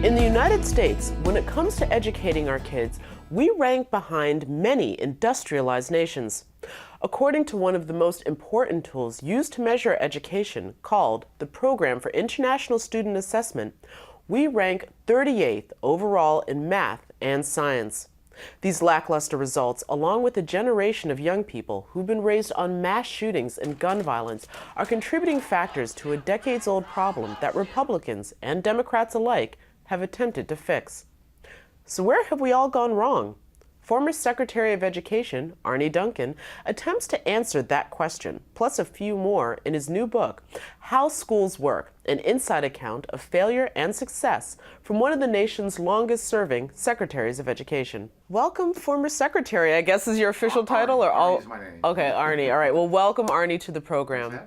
In the United States, when it comes to educating our kids, we rank behind many industrialized nations. According to one of the most important tools used to measure education, called the Program for International Student Assessment, we rank 38th overall in math and science. These lackluster results, along with a generation of young people who've been raised on mass shootings and gun violence, are contributing factors to a decades-old problem that Republicans and Democrats alike have attempted to fix. So where have we all gone wrong? Former Secretary of Education, Arne Duncan, attempts to answer that question, plus a few more, in his new book, How Schools Work, an inside account of failure and success from one of the nation's longest-serving Secretaries of Education. Welcome, former Secretary, I guess is your official title? Or all? Arne is my name. Okay, Arne. All right, well, welcome, Arne, to the program.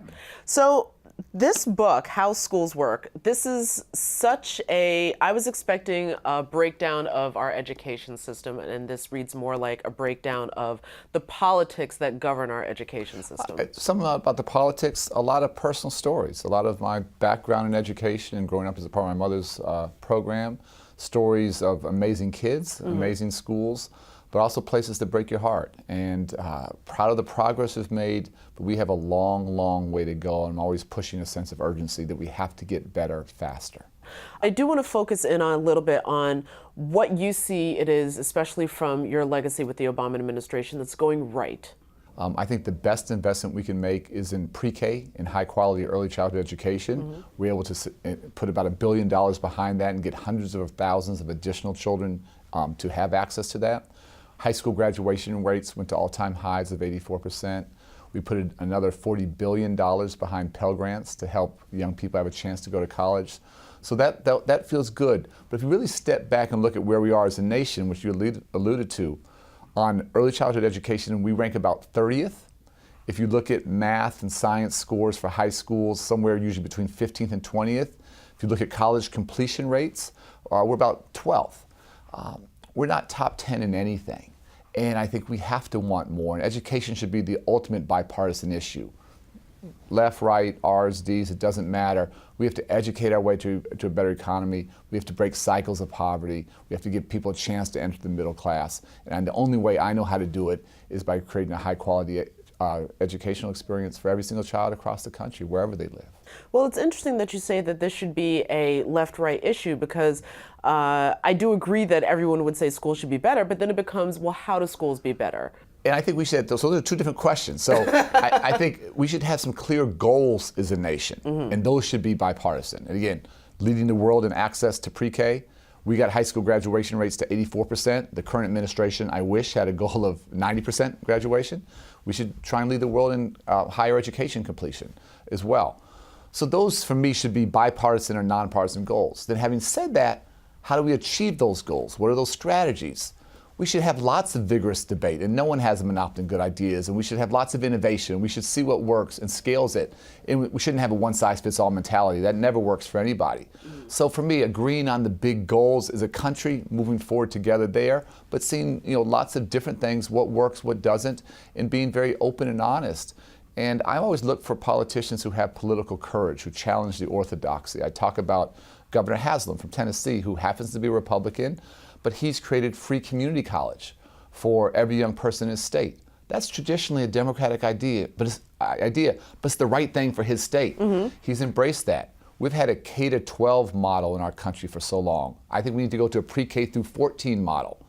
So, this book, How Schools Work, this is such a, I was expecting a breakdown of our education system, and this reads more like a breakdown of the politics that govern our education system. Some about the politics, a lot of personal stories, a lot of my background in education and growing up as a part of my mother's program, stories of amazing kids, amazing schools, but also places that break your heart. And proud of the progress we've made, but we have a long, long way to go. I'm always pushing a sense of urgency that we have to get better faster. I do want to focus in on a little bit on what you see it is, especially from your legacy with the Obama administration, that's going right. I think the best investment we can make is in pre-K and high-quality early childhood education. We're able to put about $1 billion behind that and get hundreds of thousands of additional children to have access to that. High school graduation rates went to all-time highs of 84%. We put another $40 billion behind Pell Grants to help young people have a chance to go to college. So that feels good. But if you really step back and look at where we are as a nation, which you alluded to, on early childhood education, we rank about 30th. If you look at math and science scores for high schools, somewhere usually between 15th and 20th. If you look at college completion rates, we're about 12th. We're not top 10 in anything. And I think we have to want more. And education should be the ultimate bipartisan issue. Left, right, R's, D's, it doesn't matter. We have to educate our way to a better economy. We have to break cycles of poverty. We have to give people a chance to enter the middle class. And the only way I know how to do it is by creating a high quality educational experience for every single child across the country, wherever they live. Well, it's interesting that you say that this should be a left-right issue, because I do agree that everyone would say schools should be better, but then it becomes, well, how do schools be better? And I think we should, those are two different questions. So I think we should have some clear goals as a nation, and those should be bipartisan. And again, leading the world in access to pre-K. We got high school graduation rates to 84%. The current administration, I wish, had a goal of 90% graduation. We should try and lead the world in higher education completion as well. So those, for me, should be bipartisan or nonpartisan goals. Then having said that, how do we achieve those goals? What are those strategies? We should have lots of vigorous debate, and no one has a monopoly on good ideas, and we should have lots of innovation. We should see what works and scales it. And we shouldn't have a one-size-fits-all mentality. That never works for anybody. So for me, agreeing on the big goals as a country, moving forward together there, but seeing lots of different things, what works, what doesn't, and being very open and honest. And I always look for politicians who have political courage, who challenge the orthodoxy. I talk about Governor Haslam from Tennessee, who happens to be a Republican, but he's created free community college for every young person in his state. That's traditionally a Democratic idea, but it's the right thing for his state. He's embraced that. We've had a K-12 model in our country for so long. I think we need to go to a pre-K through 14 model.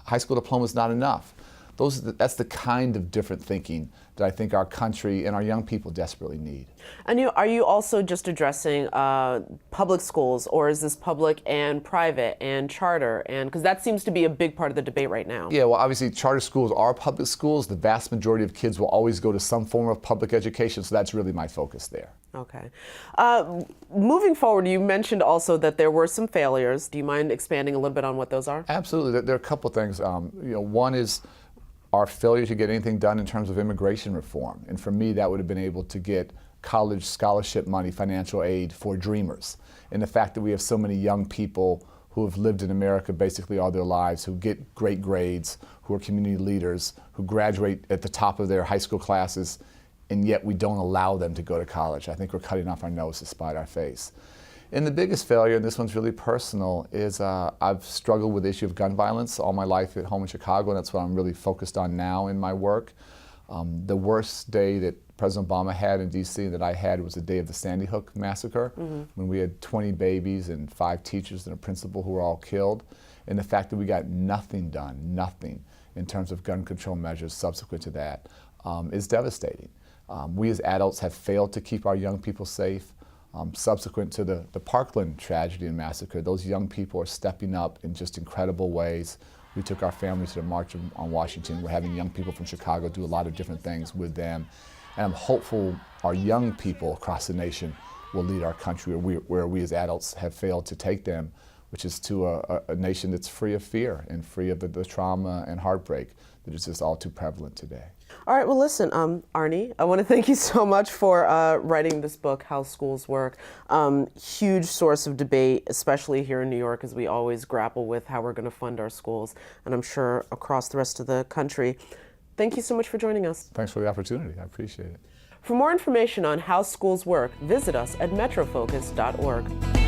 High school diploma is not enough. That's the kind of different thinking that I think our country and our young people desperately need. And are you also just addressing public schools, or is this public and private and charter? And because that seems to be a big part of the debate right now. Yeah, well, obviously charter schools are public schools. The vast majority of kids will always go to some form of public education, so that's really my focus there. Okay. Moving forward, you mentioned also that there were some failures. Do you mind expanding a little bit on what those are? Absolutely. There are a couple things. One is our failure to get anything done in terms of immigration reform. And for me, that would have been able to get college scholarship money, financial aid for dreamers. And the fact that we have so many young people who have lived in America basically all their lives, who get great grades, who are community leaders, who graduate at the top of their high school classes, and yet we don't allow them to go to college. I think we're cutting off our nose to spite our face. And the biggest failure, and this one's really personal, is I've struggled with the issue of gun violence all my life at home in Chicago, and that's what I'm really focused on now in my work. The worst day that President Obama had in D.C. that I had was the day of the Sandy Hook massacre, when we had 20 babies and 5 teachers and a principal who were all killed. And the fact that we got nothing done, nothing, in terms of gun control measures subsequent to that, is devastating. We as adults have failed to keep our young people safe. Subsequent to the Parkland tragedy and massacre, those young people are stepping up in just incredible ways. We took our family to the March on Washington. We're having young people from Chicago do a lot of different things with them. And I'm hopeful our young people across the nation will lead our country where we as adults have failed to take them, which is to a nation that's free of fear and free of the trauma and heartbreak that is just all too prevalent today. All right, well, listen, Arnie, I want to thank you so much for writing this book, How Schools Work. Huge source of debate, especially here in New York, as we always grapple with how we're going to fund our schools, and I'm sure across the rest of the country. Thank you so much for joining us. Thanks for the opportunity. I appreciate it. For more information on how schools work, visit us at metrofocus.org.